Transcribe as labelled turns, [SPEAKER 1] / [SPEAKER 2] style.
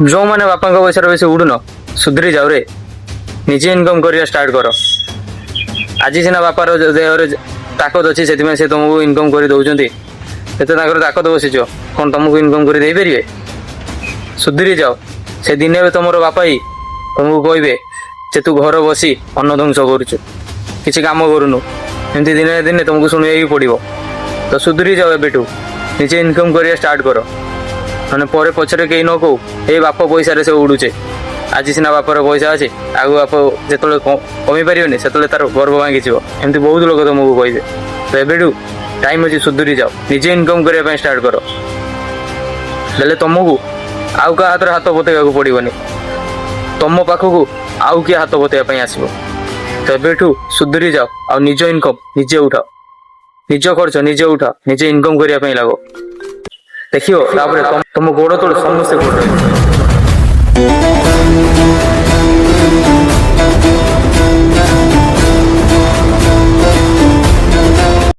[SPEAKER 1] जो मैंने बापा पैसा बेसी उड़ुन सुधरी जाओ रे निजे इनकम करिया स्टार्ट कर। आज सीना बापार देहरे ताकत अच्छी से तुमको इनकम कर दौरान ताकत बसीच कौन तुमको इनकम कर दे पारे। सुधरी जाओ से दिने भी तुम बापा ही तुमको कहे जे तू घर बसी अन्न ध्वंस करुचु किसी काम करूनु एमती दिने दिने तुमको शुणा पड़ो। तो सुधरी जाओ एबेठू निजे इनकम करिया स्टार्ट कर मैंने पर पछरे कहीं न कौ ये बाप पैसा से उड़ुचे। आज सीना बापर पैसा अच्छे आगु बाप जो कमी पारे से तार गर्व भांगी एमती बहुत लोग तुमको कहे। तो एबेठू टाइम अच्छी सुधरी जाओ निजे इनकम करने स्टार्ट कर बोले तुमको आउ क्या हाथ हाथ बतेगा पड़ोनी तुम पाखक आउ किए हाथ बतेगा आसो। तो एबेठू सुधरी जाओ आ निज इनकम निजे उठाओ निज खर्च निजे उठाओ निजे इनकम करने लगो देखियो तुम गोड़ तोड़ समस्ते गोड़।